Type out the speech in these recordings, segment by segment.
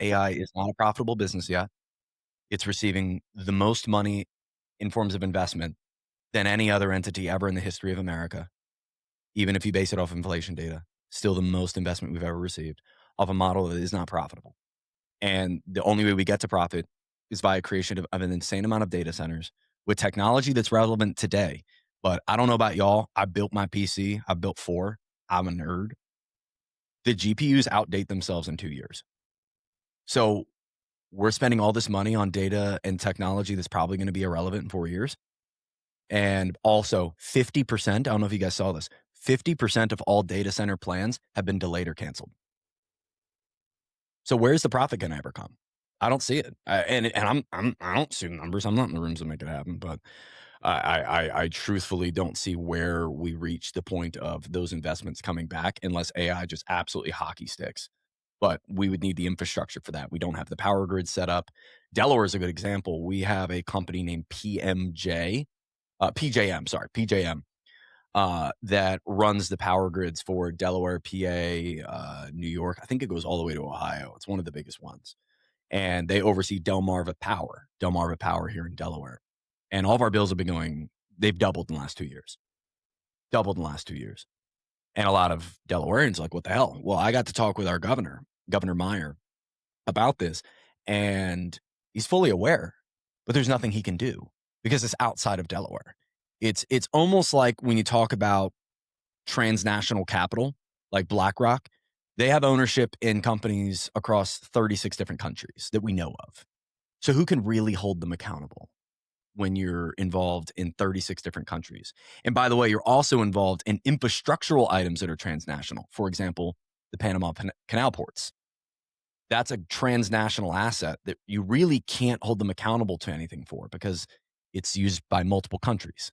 AI is not a profitable business yet. It's receiving the most money in forms of investment than any other entity ever in the history of America, even if you base it off inflation data. Still the most investment we've ever received off a model that is not profitable. And the only way we get to profit is via creation of an insane amount of data centers with technology that's relevant today. But I don't know about y'all. I built my PC. I built four. I'm a nerd. The GPUs outdate themselves in 2 years. So we're spending all this money on data and technology that's probably going to be irrelevant in 4 years. And also 50%, I don't know if you guys saw this, 50% of all data center plans have been delayed or canceled. So where's the profit going to ever come? I don't see it. I don't see the numbers. I'm not in the rooms to make it happen, but I truthfully don't see where we reach the point of those investments coming back unless AI just absolutely hockey sticks. But we would need the infrastructure for that. We don't have the power grid set up. Delaware is a good example. We have a company named PJM, that runs the power grids for Delaware, PA, New York. I think it goes all the way to Ohio. It's one of the biggest ones. And they oversee Delmarva Power here in Delaware. And all of our bills have been going, they've doubled in the last 2 years. Doubled in the last 2 years. And a lot of Delawareans are like, what the hell? Well, I got to talk with our governor, Governor Meyer, about this. And he's fully aware, but there's nothing he can do because it's outside of Delaware. It's almost like when you talk about transnational capital, like BlackRock, they have ownership in companies across 36 different countries that we know of. So who can really hold them accountable when you're involved in 36 different countries? And by the way, you're also involved in infrastructural items that are transnational. For example, the Panama Canal ports. That's a transnational asset that you really can't hold them accountable to anything for because it's used by multiple countries.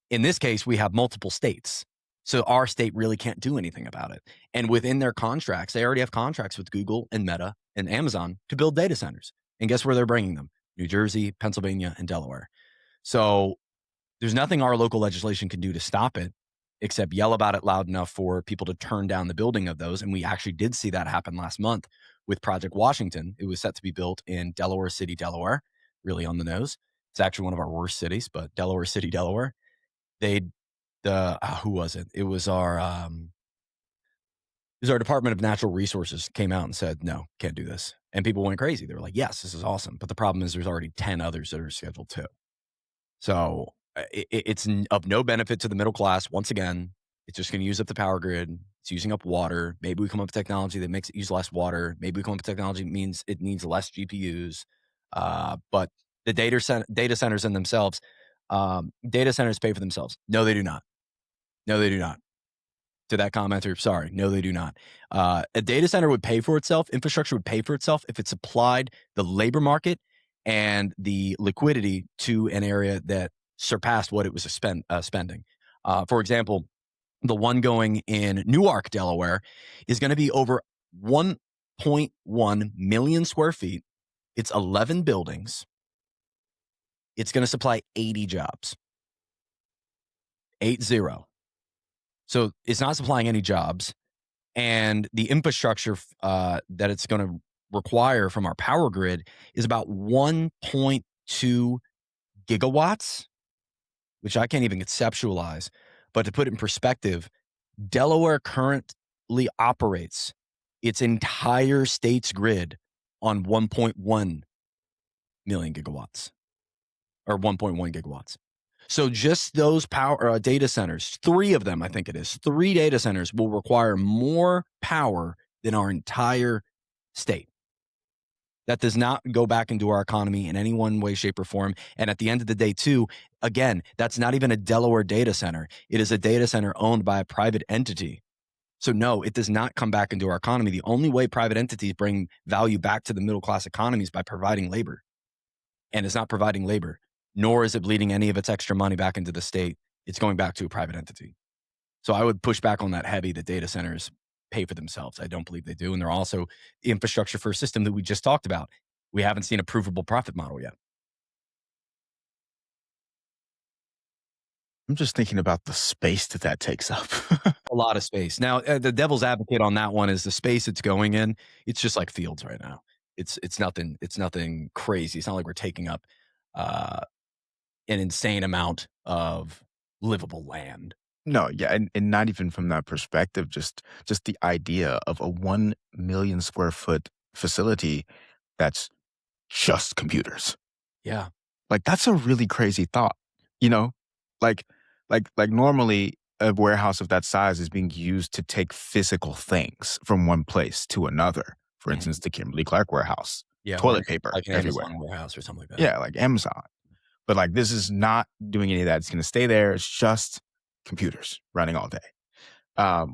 In this case, we have multiple states. So our state really can't do anything about it. And within their contracts, they already have contracts with Google and Meta and Amazon to build data centers. And guess where they're bringing them? New Jersey, Pennsylvania, and Delaware. So there's nothing our local legislation can do to stop it except yell about it loud enough for people to turn down the building of those. And we actually did see that happen last month with Project Washington. It was set to be built in Delaware City, Delaware, really on the nose. It's actually one of our worst cities, but Delaware City, Delaware. Who was it? It was our Department of Natural Resources came out and said, no, can't do this. And people went crazy. They were like, yes, this is awesome. But the problem is there's already 10 others that are scheduled too. So it's of no benefit to the middle class. Once again, it's just going to use up the power grid. It's using up water. Maybe we come up with technology that makes it use less water. Maybe we come up with technology that means it needs less GPUs. But the data centers in themselves, data centers pay for themselves. No, they do not. No, they do not. To that commenter, sorry. No, they do not. A data center would pay for itself. Infrastructure would pay for itself if it supplied the labor market and the liquidity to an area that surpassed what it was spending. For example, the one going in Newark, Delaware, is going to be over 1.1 million square feet. It's 11 buildings. It's going to supply 80 jobs. 80. So it's not supplying any jobs. And the infrastructure that it's going to require from our power grid is about 1.2 gigawatts, which I can't even conceptualize. But to put it in perspective, Delaware currently operates its entire state's grid on 1.1 million gigawatts or 1.1 gigawatts. So just those power data centers, 3 of them, I think it is, 3 data centers will require more power than our entire state. That does not go back into our economy in any one way, shape, or form. And at the end of the day, too, again, that's not even a Delaware data center. It is a data center owned by a private entity. So no, it does not come back into our economy. The only way private entities bring value back to the middle class economy is by providing labor. And it's not providing labor, nor is it bleeding any of its extra money back into the state. It's going back to a private entity. So I would push back on that heavy that data centers pay for themselves. I don't believe they do. And they're also infrastructure for a system that we just talked about. We haven't seen a provable profit model yet. I'm just thinking about the space that takes up. A lot of space. Now, the devil's advocate on that one is the space it's going in. It's just like fields right now. It's nothing crazy. It's not like we're taking up uh, an insane amount of livable land. No, yeah, and not even from that perspective, just the idea of a 1,000,000 square foot facility that's just computers. Yeah, Like, that's a really crazy thought, you know? Like like, normally, a warehouse of that size is being used to take physical things from one place to another. For mhm. instance, the Kimberly Clark warehouse, Yeah, or toilet paper like an everywhere. Amazon warehouse or something like that. Yeah, like Amazon. But, like, this is not doing any of that. It's gonna stay there. It's just computers running all day.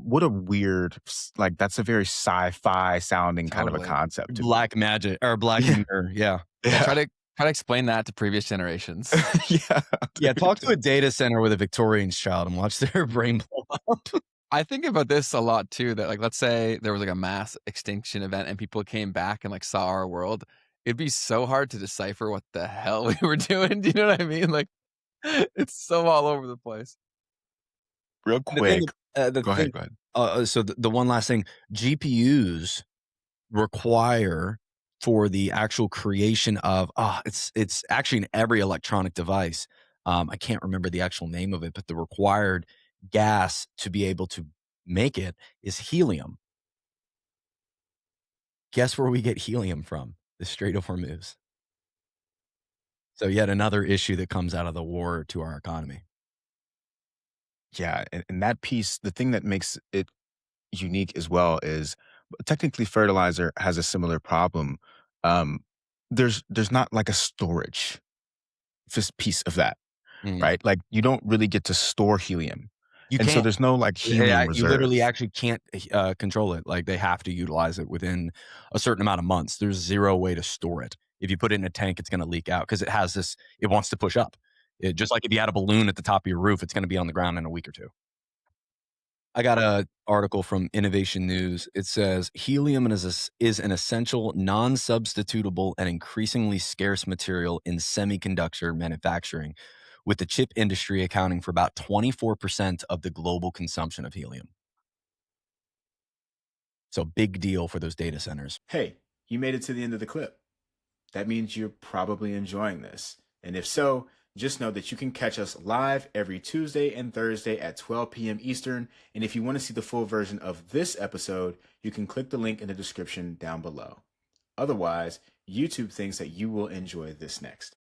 What a weird like, that's a very sci-fi sounding kind of a Totally. concept to me. Black magic or Black Yeah, Mirror, yeah. Yeah, yeah, try to explain that to previous generations. yeah, Yeah, talk to a dude. data center with a Victorian's child and watch their brain blow up. I think about this a lot too, that, like, let's say there was, like, a mass extinction event and people came back and, like, saw our world. It'd be so hard to decipher what the hell we were doing, do you know what I mean? Like, it's so all over the place. Real The thing quick. the Go ahead, thing go ahead. so the one last thing, GPUs require for the actual creation of it's actually in every electronic device. I can't remember the actual name of it, but the required gas to be able to make it is helium. Guess where we get helium from? The Strait of Hormuz. So yet another issue that comes out of the war to our economy. Yeah, and that piece, the thing that makes it unique as well is technically fertilizer has a similar problem. Um, there's not like a storage piece of that, Mm. right? Like, you don't really get to store helium, You and so can't. there's no, like, helium You literally reserve. actually can't control it. Like they have to utilize it within a certain amount of months. There's zero way to store it. If you put it in a tank, it's going to leak out because it has this. It wants to push up. Just like if you had a balloon at the top of your roof, it's going to be on the ground in a week or two. I got a article from Innovation News. It says helium is an essential, non-substitutable, and increasingly scarce material in semiconductor manufacturing, with the chip industry accounting for about 24% of the global consumption of helium. So big deal for those data centers. Hey, you made it to the end of the clip. That means you're probably enjoying this. And if so, just know that you can catch us live every Tuesday and Thursday at 12 p.m. Eastern. And if you want to see the full version of this episode, you can click the link in the description down below. Otherwise, YouTube thinks that you will enjoy this next.